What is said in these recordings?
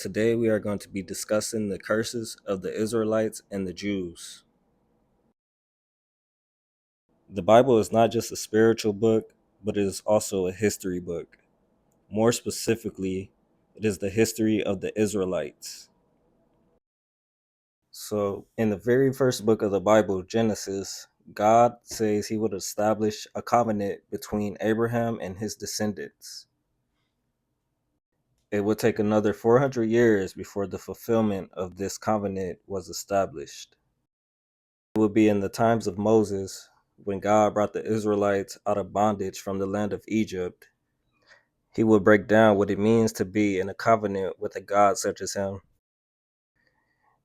Today we are going to be discussing the curses of the Israelites and the Jews. The Bible is not just a spiritual book, but it is also a history book. More specifically, it is the history of the Israelites. So, in the very first book of the Bible, Genesis, God says he would establish a covenant between Abraham and his descendants. It would take another 400 years before the fulfillment of this covenant was established. It would be in the times of Moses when God brought the Israelites out of bondage from the land of Egypt. He would break down what it means to be in a covenant with a God such as him.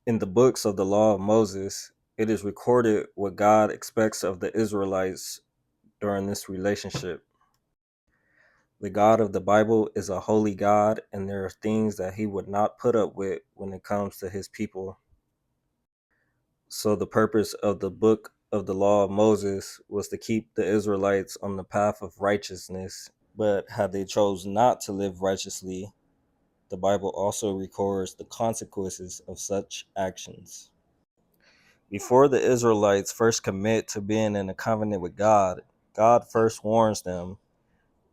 In the books of the law of Moses, it is recorded what God expects of the Israelites during this relationship. The God of the Bible is a holy God, and there are things that he would not put up with when it comes to his people. So the purpose of the book of the law of Moses was to keep the Israelites on the path of righteousness. But had they chose not to live righteously, the Bible also records the consequences of such actions. Before the Israelites first commit to being in a covenant with God, God first warns them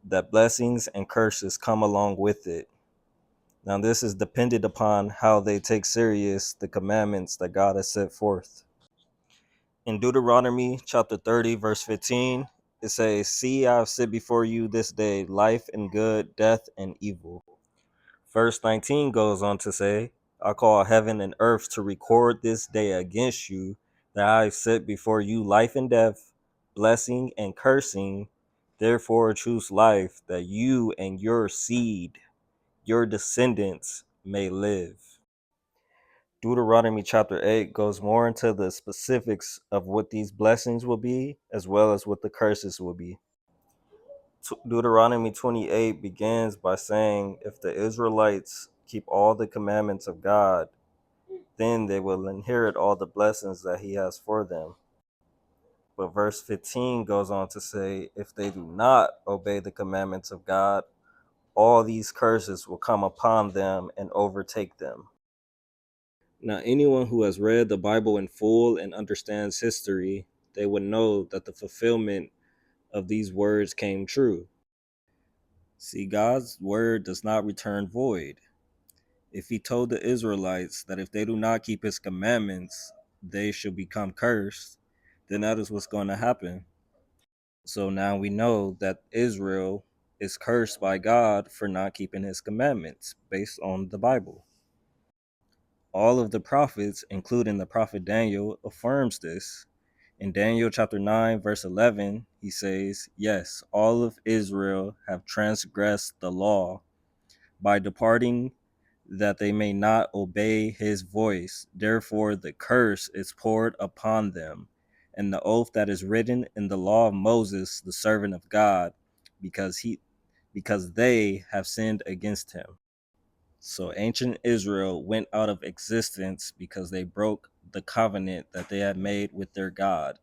that blessings and curses come along with it. Now, this is dependent upon how they take serious the commandments that God has set forth. In Deuteronomy chapter 30, verse 15, it says, "See, I have set before you this day life and good, death and evil." Verse 19 goes on to say, "I call heaven and earth to record this day against you, that I have set before you life and death, blessing and cursing. Therefore choose life, that you and your seed, your descendants, may live." Deuteronomy chapter 8 goes more into the specifics of what these blessings will be, as well as what the curses will be. Deuteronomy 28 begins by saying, if the Israelites keep all the commandments of God, then they will inherit all the blessings that he has for them. But verse 15 goes on to say, if they do not obey the commandments of God, all these curses will come upon them and overtake them. Now, anyone who has read the Bible in full and understands history, they would know that the fulfillment of these words came true. See, God's word does not return void. If he told the Israelites that if they do not keep his commandments, they shall become cursed, then that is what's going to happen. So now we know that Israel is cursed by God for not keeping his commandments based on the Bible. All of the prophets, including the prophet Daniel, affirms this. In Daniel chapter 9, verse 11, he says, "Yes, all of Israel have transgressed the law by departing that they may not obey his voice. Therefore the curse is poured upon them, and the oath that is written in the law of Moses, the servant of God, because they have sinned against him." So ancient Israel went out of existence because they broke the covenant that they had made with their God.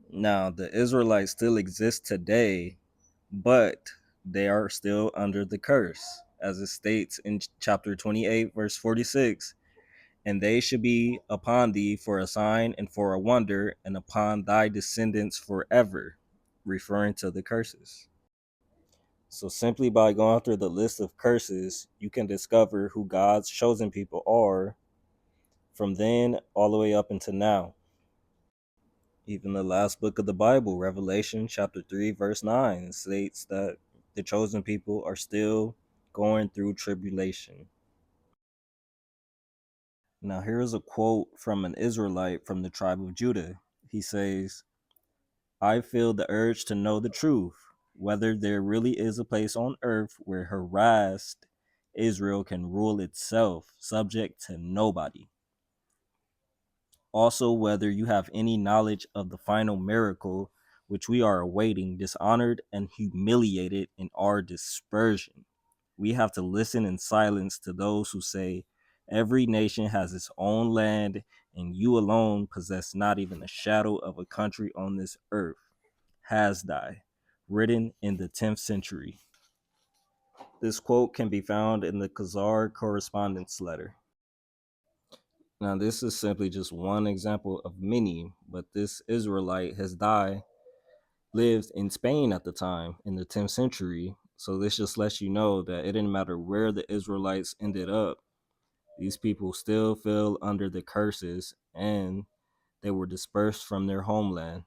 Now, the Israelites still exist today, but they are still under the curse, as it states in chapter 28, verse 46. "And they shall be upon thee for a sign and for a wonder, and upon thy descendants forever," referring to the curses. So simply by going through the list of curses, you can discover who God's chosen people are from then all the way up until now. Even the last book of the Bible, Revelation chapter 3, verse 9, states that the chosen people are still going through tribulation. Now, here's a quote from an Israelite from the tribe of Judah. He says, "I feel the urge to know the truth, whether there really is a place on earth where harassed Israel can rule itself, subject to nobody. Also, whether you have any knowledge of the final miracle which we are awaiting, dishonored and humiliated in our dispersion. We have to listen in silence to those who say, every nation has its own land, and you alone possess not even a shadow of a country on this earth." Hasdai, written in the 10th century. This quote can be found in the Khazar correspondence letter. Now, this is simply just one example of many, but this Israelite has lived in Spain at the time in the 10th century. So this just lets you know that it didn't matter where the Israelites ended up, these people still fell under the curses and they were dispersed from their homeland.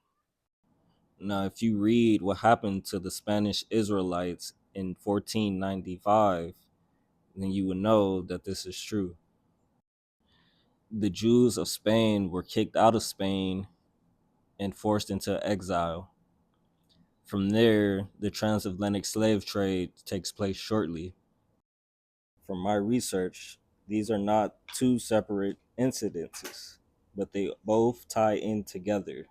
Now, if you read what happened to the Spanish Israelites in 1495, then you would know that this is true. The Jews of Spain were kicked out of Spain and forced into exile. From there, the transatlantic slave trade takes place shortly. From my research, these are not two separate incidences, but they both tie in together.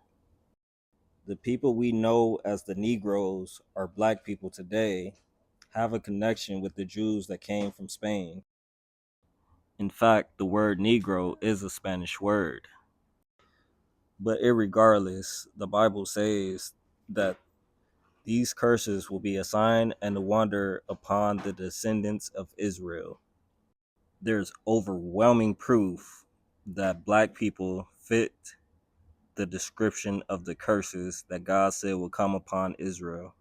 The people we know as the Negroes, or black people today, have a connection with the Jews that came from Spain. In fact, the word Negro is a Spanish word. But irregardless, the Bible says that these curses will be a sign and a wonder upon the descendants of Israel. There's overwhelming proof that black people fit the description of the curses that God said will come upon Israel.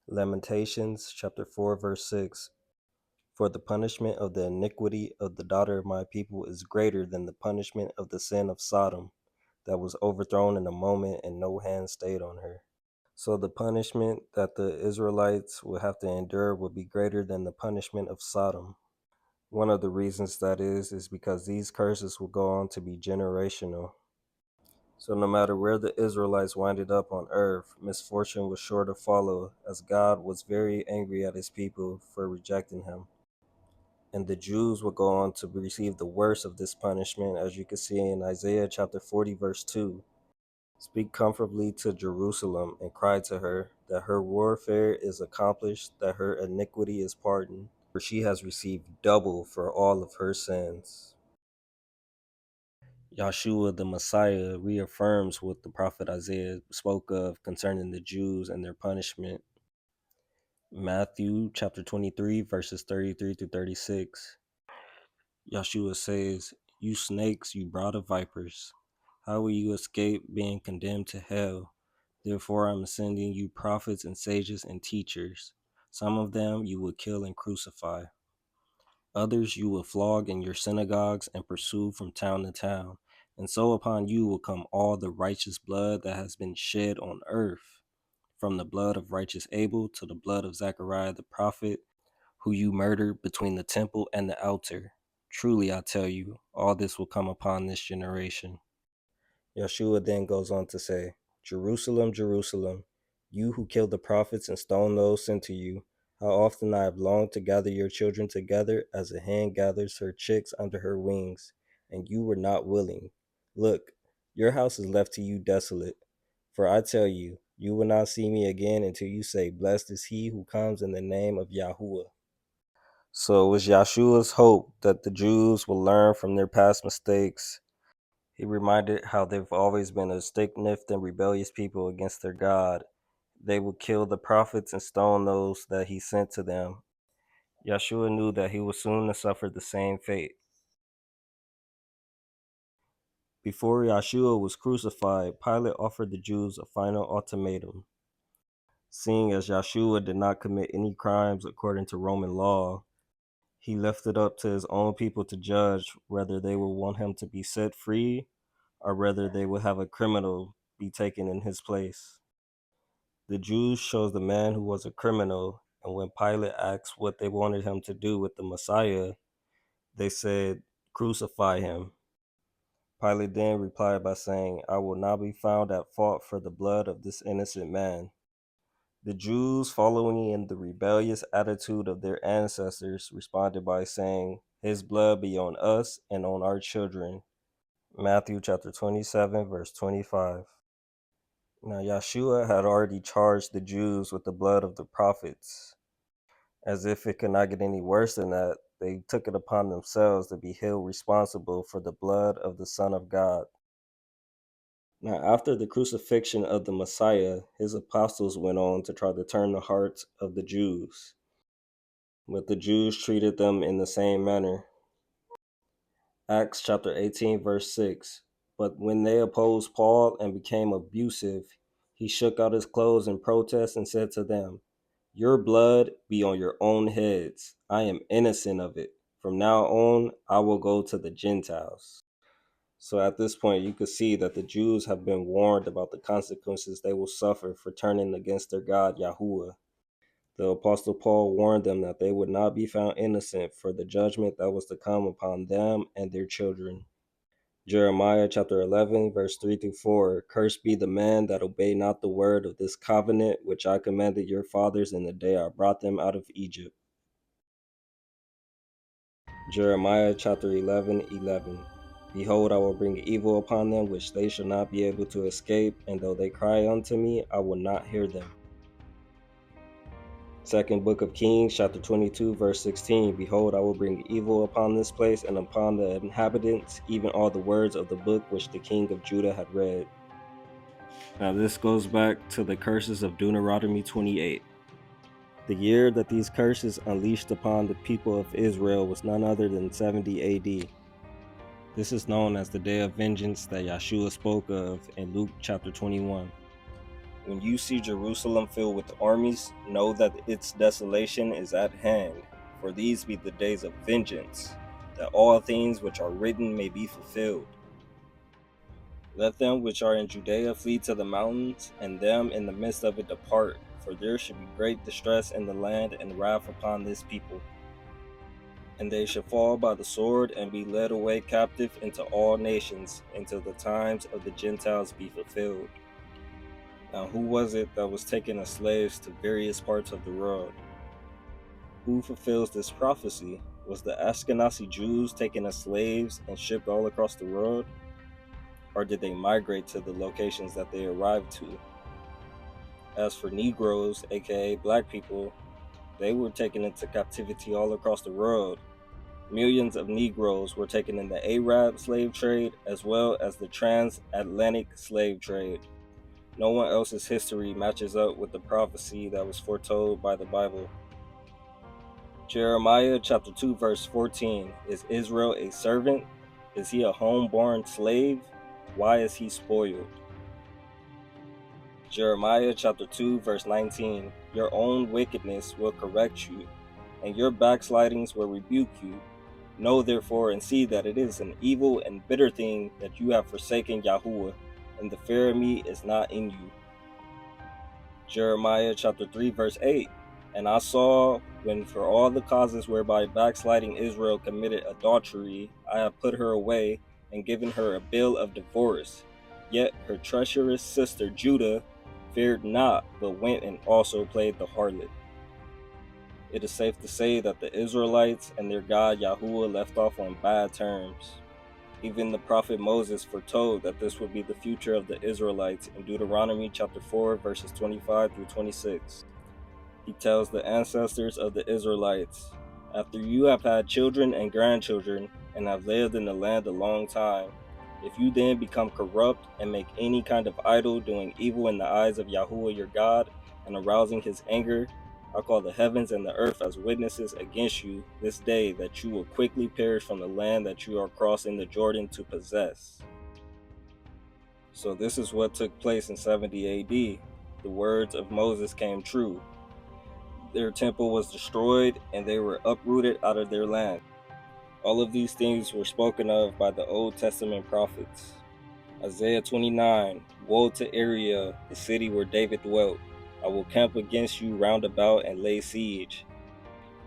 Lamentations chapter 4 verse 6. For the punishment of the iniquity of the daughter of my people is greater than the punishment of the sin of Sodom, that was overthrown in a moment and no hand stayed on her. So the punishment that the Israelites will have to endure will be greater than the punishment of Sodom. One of the reasons that is because these curses will go on to be generational. So no matter where the Israelites winded up on earth, misfortune was sure to follow, as God was very angry at his people for rejecting him. And the Jews would go on to receive the worst of this punishment, as you can see in Isaiah chapter 40, verse 2. Speak comfortably to Jerusalem and cry to her that her warfare is accomplished, that her iniquity is pardoned, for she has received double for all of her sins. Yahshua the Messiah reaffirms what the prophet Isaiah spoke of concerning the Jews and their punishment. Matthew chapter 23, verses 33 to 36. Yahshua says, "You snakes, you brood of vipers, how will you escape being condemned to hell? Therefore I am sending you prophets and sages and teachers. Some of them you will kill and crucify. Others you will flog in your synagogues and pursue from town to town. And so upon you will come all the righteous blood that has been shed on earth, from the blood of righteous Abel to the blood of Zechariah the prophet, who you murdered between the temple and the altar. Truly I tell you, all this will come upon this generation." Yeshua then goes on to say, "Jerusalem, Jerusalem, you who killed the prophets and stoned those sent to you, how often I have longed to gather your children together as a hen gathers her chicks under her wings, and you were not willing. Look, your house is left to you desolate. For I tell you, you will not see me again until you say, 'Blessed is he who comes in the name of Yahuwah.'" So it was Yahshua's hope that the Jews will learn from their past mistakes. He reminded how they've always been a stiff-necked and rebellious people against their God. They would kill the prophets and stone those that he sent to them. Yeshua knew that he was soon to suffer the same fate. Before Yeshua was crucified, Pilate offered the Jews a final ultimatum. Seeing as Yeshua did not commit any crimes according to Roman law, he left it up to his own people to judge whether they would want him to be set free or whether they would have a criminal be taken in his place. The Jews chose the man who was a criminal, and when Pilate asked what they wanted him to do with the Messiah, they said, "Crucify him." Pilate then replied by saying, "I will not be found at fault for the blood of this innocent man." The Jews, following in the rebellious attitude of their ancestors, responded by saying, "His blood be on us and on our children." Matthew chapter 27, verse 25. Now, Yeshua had already charged the Jews with the blood of the prophets. As if it could not get any worse than that, they took it upon themselves to be held responsible for the blood of the Son of God. Now, after the crucifixion of the Messiah, his apostles went on to try to turn the hearts of the Jews, but the Jews treated them in the same manner. Acts chapter 18, verse 6. But when they opposed Paul and became abusive, he shook out his clothes in protest and said to them, "Your blood be on your own heads. I am innocent of it. From now on, I will go to the Gentiles." So at this point, you could see that the Jews have been warned about the consequences they will suffer for turning against their God, Yahuwah. The Apostle Paul warned them that they would not be found innocent for the judgment that was to come upon them and their children. Jeremiah chapter 11, verse 3 through 4. Cursed be the man that obey not the word of this covenant which I commanded your fathers in the day I brought them out of Egypt. Jeremiah chapter 11:11. Behold, I will bring evil upon them which they shall not be able to escape, and though they cry unto me, I will not hear them. Second book of Kings, chapter 22, verse 16. Behold, I will bring evil upon this place and upon the inhabitants, even all the words of the book which the king of Judah had read. Now this goes back to the curses of Deuteronomy 28. The year that these curses unleashed upon the people of Israel was none other than 70 AD. This is known as the day of vengeance that Yeshua spoke of in Luke chapter 21. When you see Jerusalem filled with armies, know that its desolation is at hand, for these be the days of vengeance, that all things which are written may be fulfilled. Let them which are in Judea flee to the mountains, and them in the midst of it depart, for there should be great distress in the land and wrath upon this people. And they shall fall by the sword and be led away captive into all nations, until the times of the Gentiles be fulfilled. Now, who was it that was taken as slaves to various parts of the world? Who fulfills this prophecy? Was the Ashkenazi Jews taken as slaves and shipped all across the world? Or did they migrate to the locations that they arrived to? As for Negroes, aka black people, they were taken into captivity all across the world. Millions of Negroes were taken in the Arab slave trade as well as the transatlantic slave trade. No one else's history matches up with the prophecy that was foretold by the Bible. Jeremiah chapter 2 verse 14. Is Israel a servant? Is he a homeborn slave? Why is he spoiled? Jeremiah chapter 2 verse 19. Your own wickedness will correct you, and your backslidings will rebuke you. Know therefore and see that it is an evil and bitter thing that you have forsaken Yahuwah, and the fear of me is not in you. Jeremiah chapter 3 verse 8. And I saw, when for all the causes whereby backsliding Israel committed adultery, I have put her away and given her a bill of divorce. Yet her treacherous sister Judah feared not, but went and also played the harlot. It is safe to say that the Israelites and their God Yahuwah left off on bad terms. Even the prophet Moses foretold that this would be the future of the Israelites in Deuteronomy chapter 4 verses 25 through 26. He tells the ancestors of the Israelites, after you have had children and grandchildren and have lived in the land a long time, if you then become corrupt and make any kind of idol doing evil in the eyes of Yahuwah your God and arousing his anger, I call the heavens and the earth as witnesses against you this day that you will quickly perish from the land that you are crossing the Jordan to possess. So this is what took place in 70 AD. The words of Moses came true. Their temple was destroyed and they were uprooted out of their land. All of these things were spoken of by the Old Testament prophets. Isaiah 29, woe to Ariel, the city where David dwelt. I will camp against you round about and lay siege.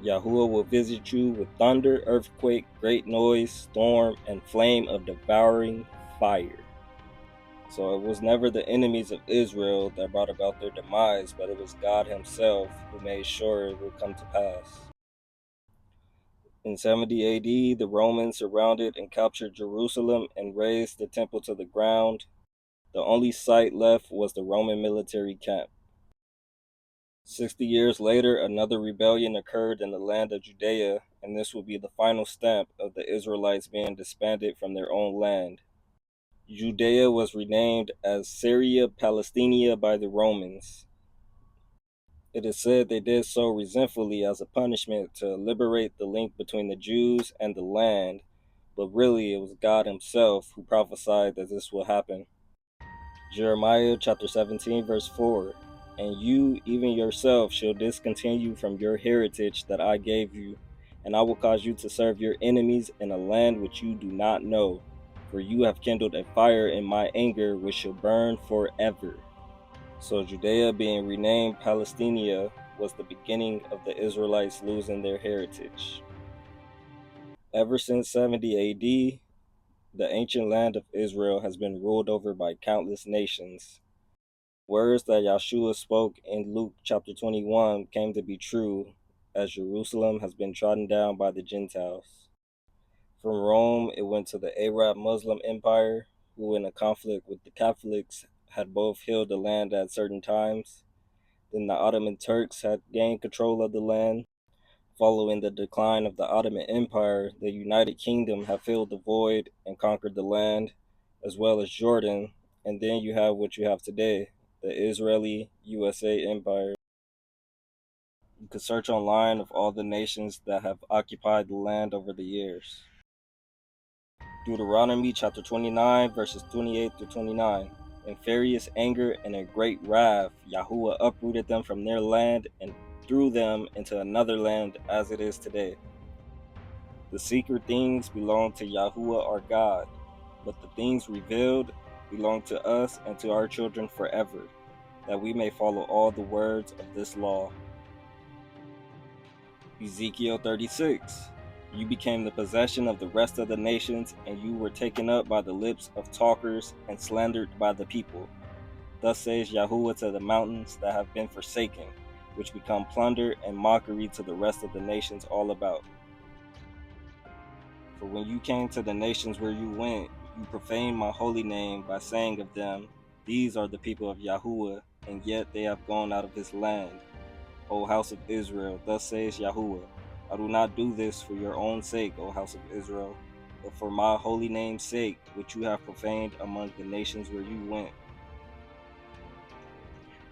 Yahuwah will visit you with thunder, earthquake, great noise, storm, and flame of devouring fire. So it was never the enemies of Israel that brought about their demise, but it was God himself who made sure it would come to pass. In 70 AD, the Romans surrounded and captured Jerusalem and razed the temple to the ground. The only site left was the Roman military camp. 60 years later, another rebellion occurred in the land of Judea, and this would be the final stamp of the Israelites being disbanded from their own land. Judea was renamed as Syria Palestina by the Romans. It is said they did so resentfully as a punishment to liberate the link between the Jews and the land, but really it was God Himself who prophesied that this will happen. Jeremiah chapter 17, verse 4. And you, even yourself, shall discontinue from your heritage that I gave you, and I will cause you to serve your enemies in a land which you do not know. For you have kindled a fire in my anger, which shall burn forever. So Judea being renamed Palestina was the beginning of the Israelites losing their heritage. Ever since 70 AD, the ancient land of Israel has been ruled over by countless nations. Words that Yahshua spoke in Luke chapter 21 came to be true, as Jerusalem has been trodden down by the Gentiles. From Rome, it went to the Arab Muslim Empire, who in a conflict with the Catholics had both held the land at certain times. Then the Ottoman Turks had gained control of the land. Following the decline of the Ottoman Empire, the United Kingdom have filled the void and conquered the land, as well as Jordan, and then you have what you have today, the Israeli USA Empire. You could search online of all the nations that have occupied the land over the years. Deuteronomy chapter 29, verses 28 through 29. In furious anger and in great wrath, Yahuwah uprooted them from their land and threw them into another land as it is today. The secret things belong to Yahuwah our God, but the things revealed belong to us and to our children forever, that we may follow all the words of this law. Ezekiel 36. You became the possession of the rest of the nations, and you were taken up by the lips of talkers and slandered by the people. Thus says Yahuwah to the mountains that have been forsaken, which become plunder and mockery to the rest of the nations all about. For when you came to the nations where you went, you profaned my holy name by saying of them, These are the people of Yahuwah, and yet they have gone out of his land. O house of Israel, thus says Yahuwah, I do not do this for your own sake, O house of Israel, but for my holy name's sake, which you have profaned among the nations where you went.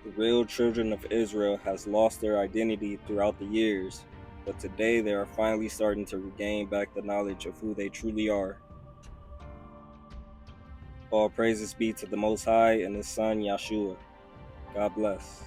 The real children of Israel has lost their identity throughout the years, but today they are finally starting to regain back the knowledge of who they truly are. All praises be to the Most High and His Son, Yahshua. God bless.